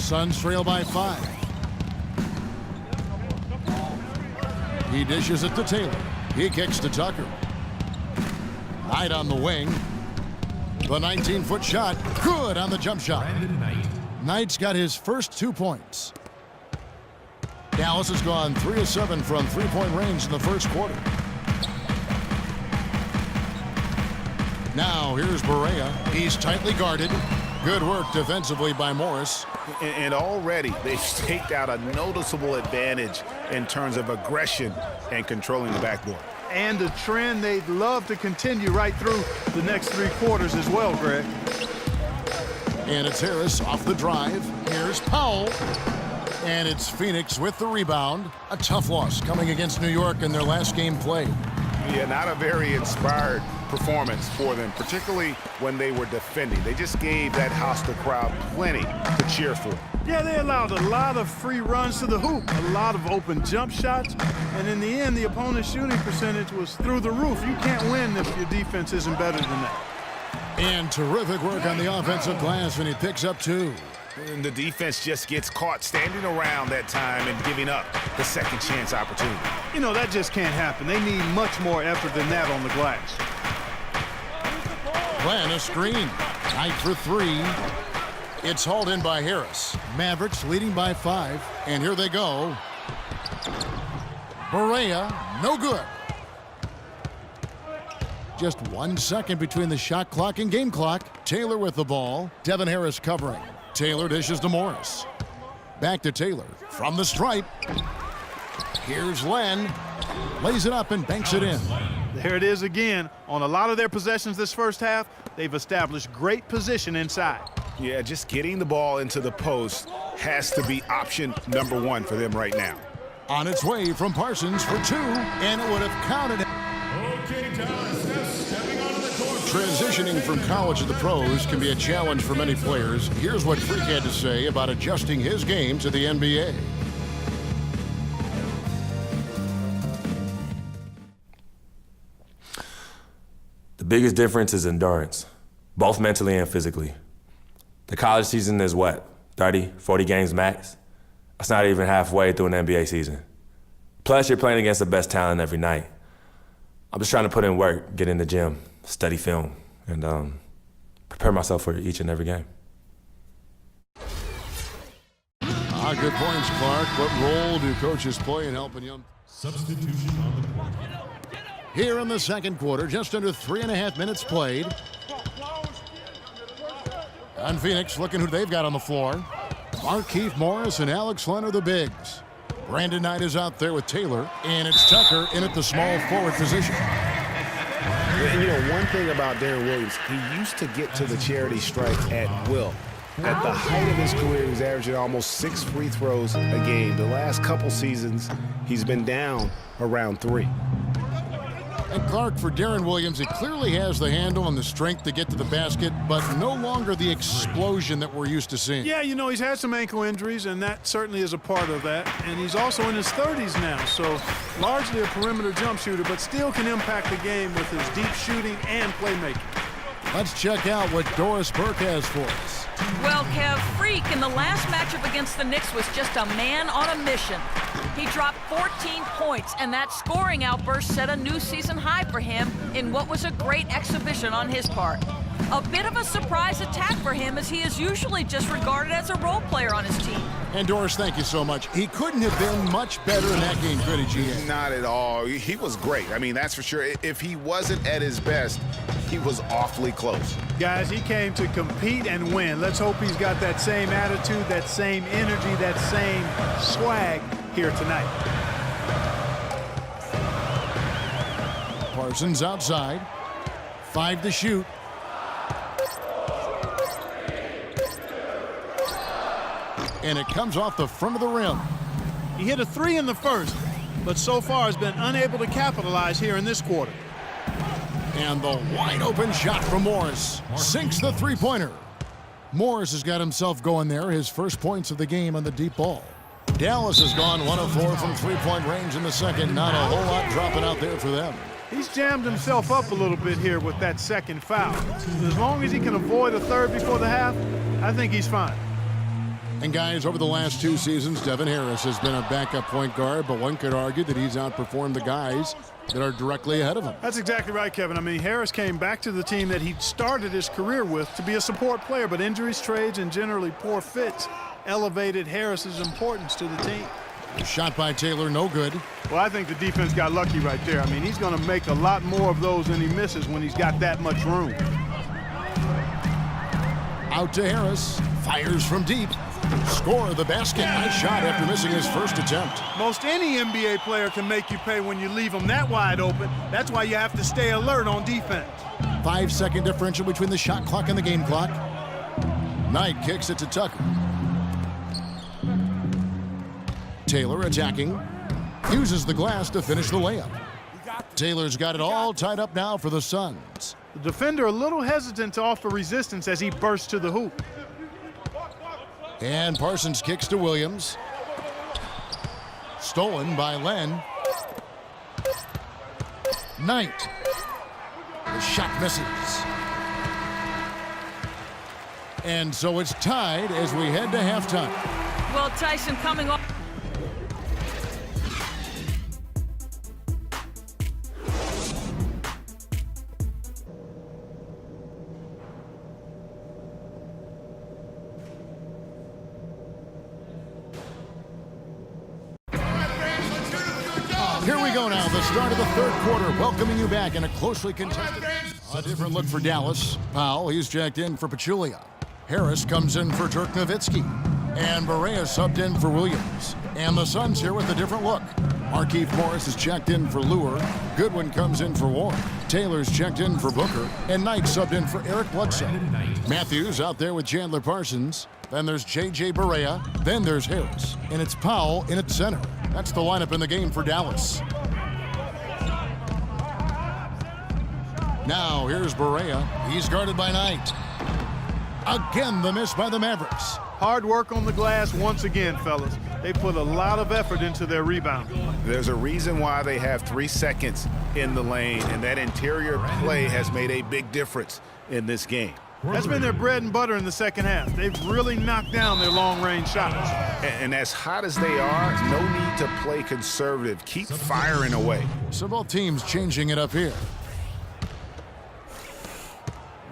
Suns trail by 5. He dishes it to Taylor. He kicks to Tucker. Knight on the wing. The 19-foot shot, good on the jump shot. Knight's got his first 2 points. Dallas has gone 3 of 7 from three-point range in the first quarter. Now here's Barea. He's tightly guarded. Good work defensively by Morris. And already they've staked out a noticeable advantage in terms of aggression and controlling the backboard. And a trend they'd love to continue right through the next 3 quarters as well, Greg. And it's Harris off the drive. Here's Powell. And it's Phoenix with the rebound. A tough loss coming against New York in their last game played. Yeah, not a very inspired performance for them, particularly when they were defending. They just gave that hostile crowd plenty to cheer for. Yeah, they allowed a lot of free runs to the hoop, a lot of open jump shots, and in the end, the opponent's shooting percentage was through the roof. You can't win if your defense isn't better than that. And terrific work on the offensive glass when he picks up 2. And the defense just gets caught standing around that time and giving up the second chance opportunity. You know, that just can't happen. They need much more effort than that on the glass. Glenn, a screen. Knight for 3. It's hauled in by Harris. Mavericks leading by 5. And here they go. Barea, no good. Just 1 second between the shot clock and game clock. Taylor with the ball. Devin Harris covering. Taylor dishes to Morris. Back to Taylor from the stripe. Here's Len. Lays it up and banks it in. There it is again. On a lot of their possessions this first half, they've established great position inside. Yeah, just getting the ball into the post has to be option number 1 for them right now. On its way from Parsons for 2, and it would have counted. Okay, Dallas, Steph stepping onto the court. Transitioning from college to the pros can be a challenge for many players. Here's what Freak had to say about adjusting his game to the NBA. The biggest difference is endurance, both mentally and physically. The college season is what, 30, 40 games max? That's not even halfway through an NBA season. Plus, you're playing against the best talent every night. I'm just trying to put in work, get in the gym, study film, and prepare myself for each and every game. Good points, Clark. What role do coaches play in helping young? Substitution on the court. Here in the second quarter, just under 3.5 minutes played. And Phoenix looking who they've got on the floor. Markieff Morris and Alex Len are the bigs. Brandon Knight is out there with Taylor, and it's Tucker in at the small forward position. And, you know, one thing about Deron Williams, he used to get to the charity stripe at will. At the height of his career, he was averaging almost 6 free throws a game. The last couple seasons, he's been down around 3. And Clark, for Deron Williams, he clearly has the handle and the strength to get to the basket, but no longer the explosion that we're used to seeing. Yeah, you know, he's had some ankle injuries, and that certainly is a part of that. And he's also in his 30s now, so largely a perimeter jump shooter, but still can impact the game with his deep shooting and playmaking. Let's check out what Doris Burke has for us. Well, Kev, Freak in the last matchup against the Knicks was just a man on a mission. He dropped 14 points, and that scoring outburst set a new season high for him in what was a great exhibition on his part. A bit of a surprise attack for him, as he is usually just regarded as a role player on his team. And Doris, thank you so much. He couldn't have been much better in that game, could he, GA? Not at all. He was great. I mean, that's for sure. If he wasn't at his best, he was awfully close. Guys, he came to compete and win. Let's hope he's got that same attitude, that same energy, that same swag here tonight. Parsons outside. 5 to shoot. And it comes off the front of the rim. He hit a 3 in the first, but so far has been unable to capitalize here in this quarter. And the wide open shot from Morris sinks the three-pointer. Morris has got himself going there, his first points of the game on the deep ball. Dallas has gone 1 of 4 from three-point range in the second. Not a whole lot dropping out there for them. He's jammed himself up a little bit here with that second foul. As long as he can avoid a third before the half, I think he's fine. And guys, over the last 2 seasons, Devin Harris has been a backup point guard, but one could argue that he's outperformed the guys that are directly ahead of him. That's exactly right, Kevin. I mean, Harris came back to the team that he started his career with to be a support player, but injuries, trades, and generally poor fits elevated Harris's importance to the team. Shot by Taylor, no good. Well, I think the defense got lucky right there. I mean, he's going to make a lot more of those than he misses when he's got that much room. Out to Harris, fires from deep. Score the basket. Nice shot after missing his first attempt. Most any NBA player can make you pay when you leave them that wide open. That's why you have to stay alert on defense. 5-second differential between the shot clock and the game clock. Knight kicks it to Tucker. Taylor attacking. Uses the glass to finish the layup. Taylor's got it all tied up now for the Suns. The defender a little hesitant to offer resistance as he bursts to the hoop. And Parsons kicks to Williams. Stolen by Len. Knight. The shot misses. And so it's tied as we head to halftime. Well, Tyson coming off. Here we go now, the start of the third quarter, welcoming you back in a closely contested. A different look for Dallas. Powell, he's checked in for Pachulia. Harris comes in for Dirk Nowitzki. And Barea subbed in for Williams. And the Suns here with a different look. Markieff Morris is checked in for Lure. Goodwin comes in for Warren. Taylor's checked in for Booker. And Knight subbed in for Eric Bledsoe. Matthews out there with Chandler Parsons. Then there's J.J. Barea. Then there's Harris. And it's Powell in at center. That's the lineup in the game for Dallas. Now here's Barea. He's guarded by Knight. Again, the miss by the Mavericks. Hard work on the glass once again, fellas. They put a lot of effort into their rebound. There's a reason why they have 3 seconds in the lane, and that interior play has made a big difference in this game. That's been their bread and butter in the second half. They've really knocked down their long-range shots. And as hot as they are, no need to play conservative. Keep firing away. So both teams changing it up here.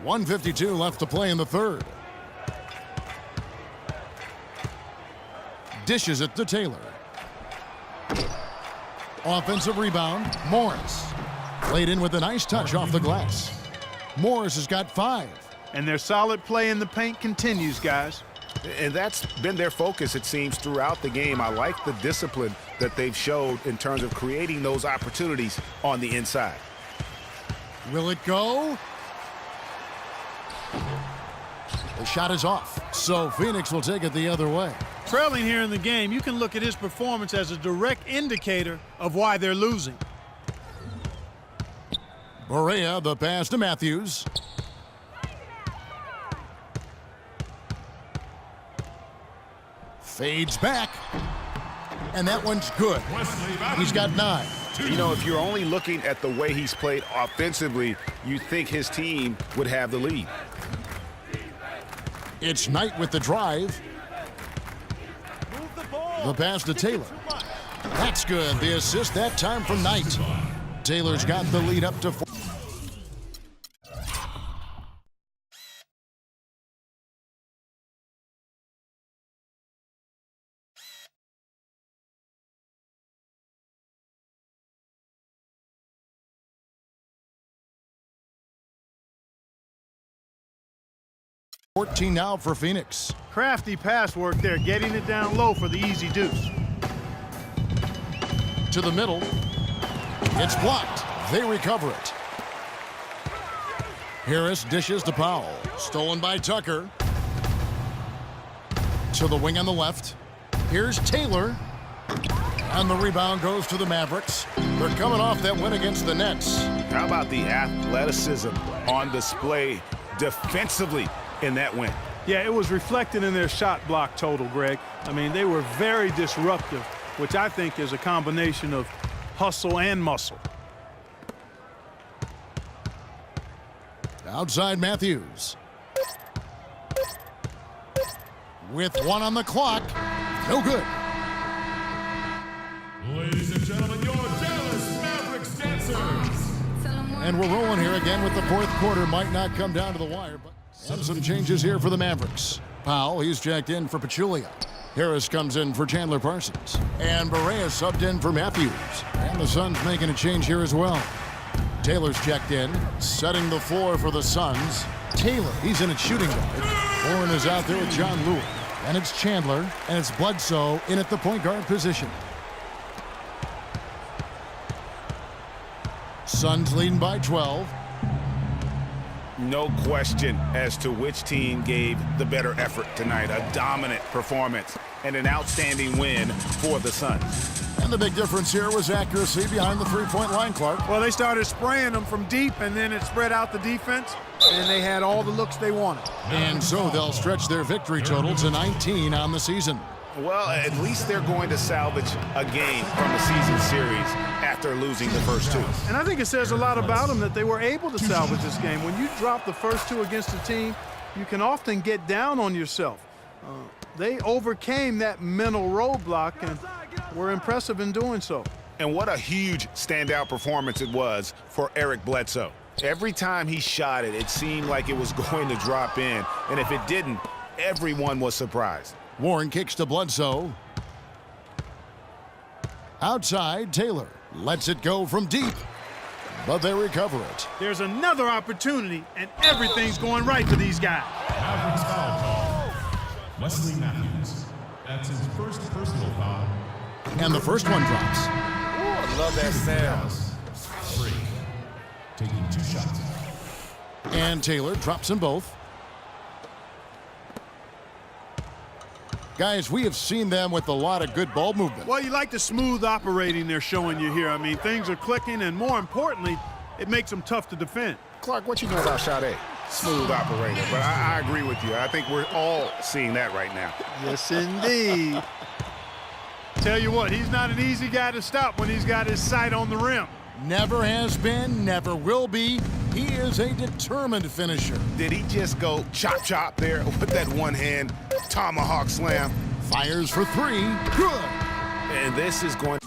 1:52 left to play in the third. Dishes it to Taylor. Offensive rebound, Morris. Laid in with a nice touch off the glass. Morris has got 5. And their solid play in the paint continues, guys. And that's been their focus, it seems, throughout the game. I like the discipline that they've showed in terms of creating those opportunities on the inside. Will it go? The shot is off, so Phoenix will take it the other way. Trailing here in the game, you can look at his performance as a direct indicator of why they're losing. Barea, the pass to Matthews. Fades back. And that one's good. He's got 9. You know, if you're only looking at the way he's played offensively, you think his team would have the lead. It's Knight with the drive. The pass to Taylor. That's good. The assist that time from Knight. Taylor's got the lead up to 4. $14 now for Phoenix. Crafty pass work there, getting it down low for the easy deuce. To the middle. It's blocked. They recover it. Harris dishes to Powell. Stolen by Tucker. To the wing on the left. Here's Taylor. And the rebound goes to the Mavericks. They're coming off that win against the Nets. How about the athleticism on display defensively in that win? Yeah, it was reflected in their shot block total, Greg. I mean, they were very disruptive, which I think is a combination of hustle and muscle. Outside Matthews. with 1 on the clock. No good. Ladies and gentlemen, your Dallas Mavericks dancers. And we're rolling here again with the fourth quarter. Might not come down to the wire, but some changes here for the Mavericks. Powell, he's checked in for Pachulia. Harris comes in for Chandler Parsons. And Barea subbed in for Matthews. And the Suns making a change here as well. Taylor's checked in, setting the floor for the Suns. Taylor, he's in at shooting guard. Warren is out there with John Lewis. And it's Chandler, and it's Bledsoe in at the point guard position. Suns leading by 12. No question as to which team gave the better effort tonight. A dominant performance and an outstanding win for the Suns. And the big difference here was accuracy behind the three-point line, Clark. Well, they started spraying them from deep, and then it spread out the defense, and they had all the looks they wanted. And so they'll stretch their victory total to 19 on the season. Well, at least they're going to salvage a game from the season series after losing the first 2. And I think it says a lot about them that they were able to salvage this game. When you drop the first 2 against a team, you can often get down on yourself. They overcame that mental roadblock and were impressive in doing so. And what a huge standout performance it was for Eric Bledsoe. Every time he shot it, it seemed like it was going to drop in. And if it didn't, everyone was surprised. Warren kicks to Bledsoe. Outside, Taylor lets it go from deep, but they recover it. There's another opportunity, and everything's going right for these guys. Mavericks foul call. Wesley Matthews. That's his first personal foul. And the first one drops. I love that sound. Freak. Taking 2 shots. And Taylor drops them both. Guys, we have seen them with a lot of good ball movement. Well, you like the smooth operating they're showing you here. I mean, things are clicking, and more importantly, it makes them tough to defend. Clark, what you know about Sade? Smooth operator, but I agree with you. I think we're all seeing that right now. Yes, indeed. Tell you what, he's not an easy guy to stop when he's got his sight on the rim. Never has been, never will be. He is a determined finisher. Did he just go chop there with that one-hand tomahawk slam? Fires for 3. Good. And this is going